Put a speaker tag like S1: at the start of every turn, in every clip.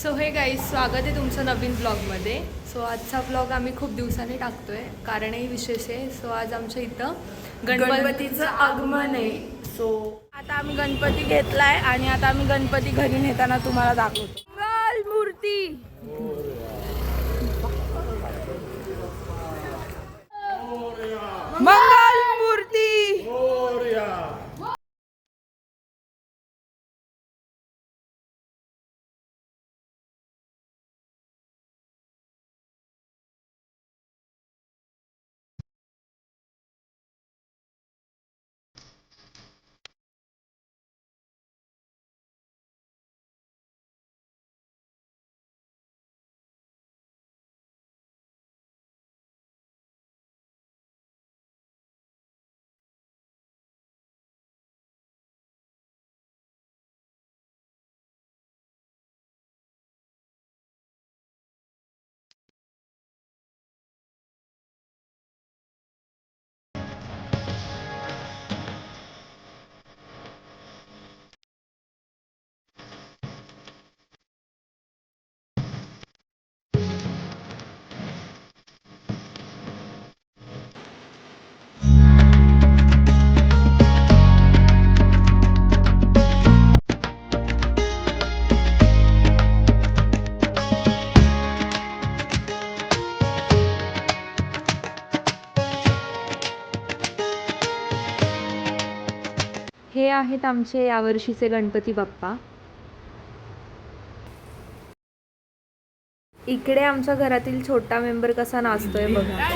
S1: So हे guys, स्वागत आहे तुमचं नवीन ब्लॉगमध्ये. सो आजचा ब्लॉग आम्ही खूप दिवसांनी टाकतोय, कारणही विशेष आहे. सो आज आमच्या इथं गणपतीचं आगमन आहे.
S2: सो आता आम्ही गणपती घेतलाय आणि आता आम्ही गणपती घरी नेताना तुम्हाला दाखवतो. मंगल मूर्ती मंगल मूर्ती.
S1: हे आहेत आमचे यावर्षीचे गणपती बाप्पा. इकडे आमच्या घरातील छोटा मेंबर कसा नाचतोय बघा.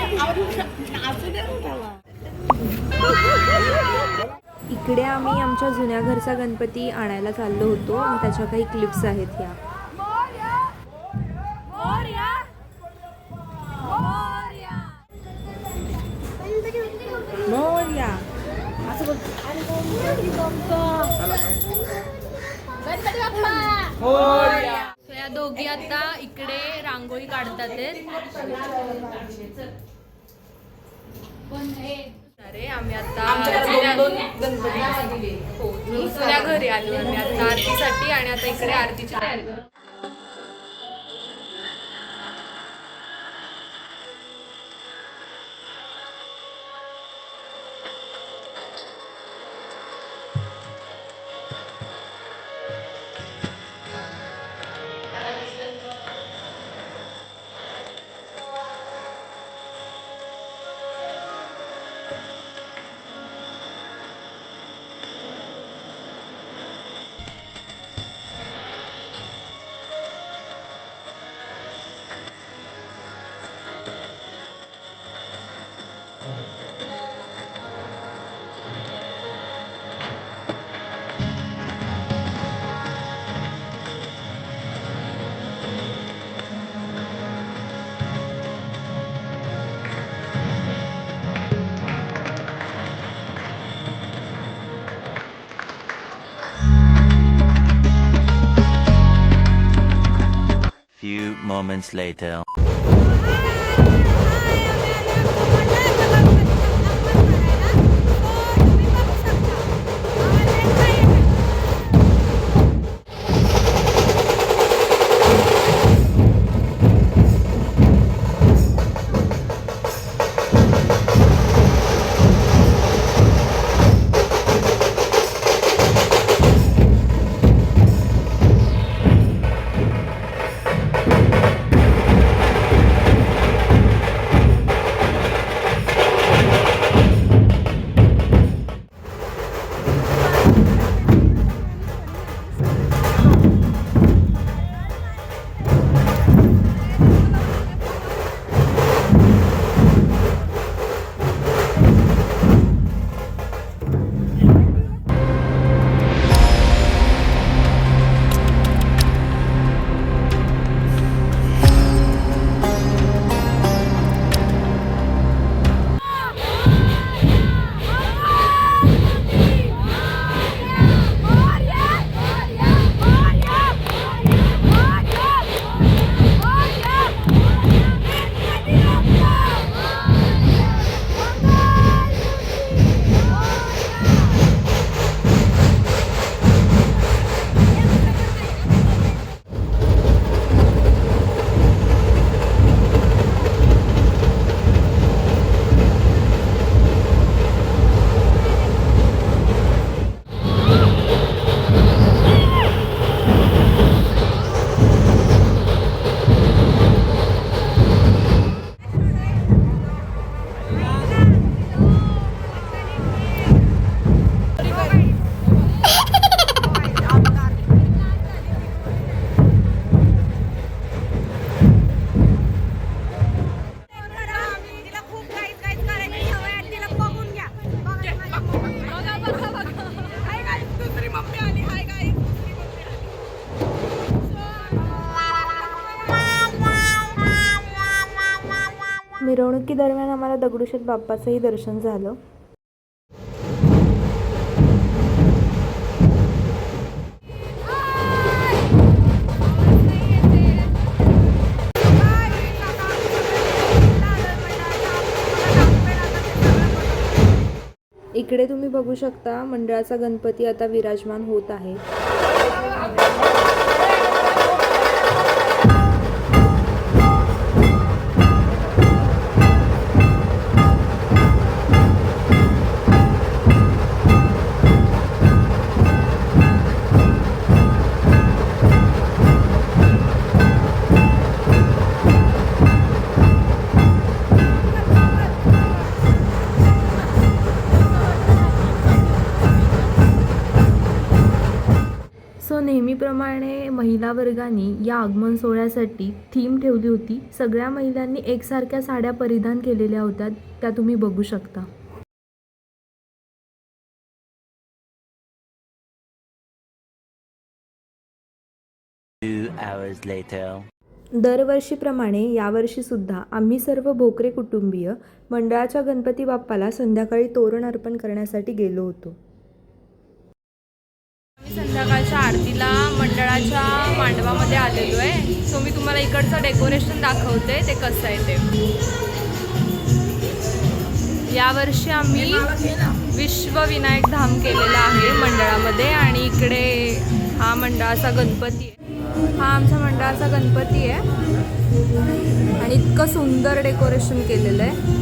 S1: इकडे आम्ही आमच्या जुन्या घरचा गणपती आणायला चाललो होतो आणि त्याच्या काही क्लिप्स आहेत ह्या.
S2: मोरया असं बोल.
S1: So, या दोघी आता इकडे रांगोळी काढतात. अरे आम्ही आता दुसऱ्या घरी आलो आम्ही आता आरतीसाठी, आणि आता इकडे आरतीची तयारी करू.
S3: Few moments later.
S2: मिरवणुकीदरम्यान आम्हाला दगडूशेठ बाप्पाचंही दर्शन झालं. इकडे तुम्ही बघू शकता मंडळाचा गणपती आता विराजमान होत आहे. नेहमीप्रमाणे महिला वर्गाने या आगमन सोहळ्यासाठी थीम ठेवली होती. सगळ्या महिलांनी एकसारख्या साड्या परिधान केलेल्या होत्या, त्या तुम्ही बघू शकता. दरवर्षीप्रमाणे यावर्षी सुद्धा आम्ही सर्व भोकरे कुटुंबीय मंडळाच्या गणपती बाप्पाला संध्याकाळी तोरण अर्पण करण्यासाठी गेलो होतो.
S1: आम्ही संध्याकाळच्या आरतीला मंडळाच्या मांडवामध्ये आलेलो आहे. सो मी तुम्हाला इकडचं डेकोरेशन दाखवते ते कसं आहे ते. यावर्षी आम्ही विश्वविनायक धाम केलेला आहे मंडळामध्ये आणि इकडे हा मंडळाचा गणपती आहे. हा आमच्या मंडळाचा गणपती आहे आणि इतकं सुंदर डेकोरेशन केलेलं आहे.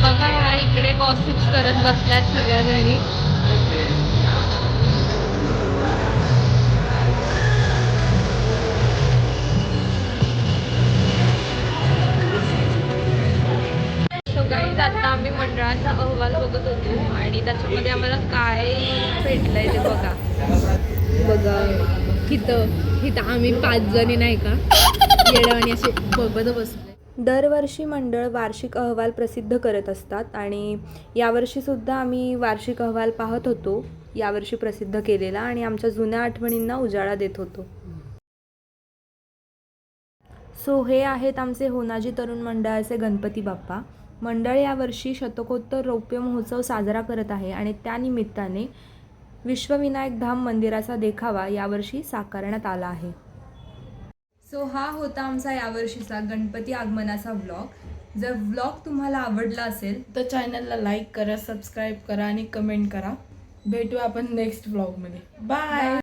S1: बघा ह्या इकडे गॉसिप्स करत बसल्यात सगळ्या जणी. So guys, आता आम्ही मंडळाचा अहवाल बघत होतो आणि त्याच्यामध्ये आम्हाला काय भेटलंय ते बघा. हिथं आम्ही 5 जणी नाही का येडवाणी असे बघत बसले.
S2: दरवर्षी मंडळ वार्षिक अहवाल प्रसिद्ध करत असतात आणि यावर्षीसुद्धा आम्ही वार्षिक अहवाल पाहत होतो, यावर्षी प्रसिद्ध केलेला, आणि आमच्या जुन्या आठवणींना उजाळा देत होतो. सो हे आहेत आमचे होनाजी तरुण मंडळाचे गणपती बाप्पा. मंडळ यावर्षी शतकोत्तर रौप्य महोत्सव साजरा करत आहे आणि त्यानिमित्ताने विश्वविनायक धाम मंदिराचा देखावा यावर्षी साकारण्यात आला आहे. सो हा होता आमचा यावर्षीचा गणपती आगमनाचा व्लॉग. जर व्लॉग तुम्हाला आवडला असेल
S4: तर चॅनलला लाईक करा, सबस्क्राईब करा आणि कमेंट करा. भेटू आपण नेक्स्ट व्लॉगमध्ये. बाय.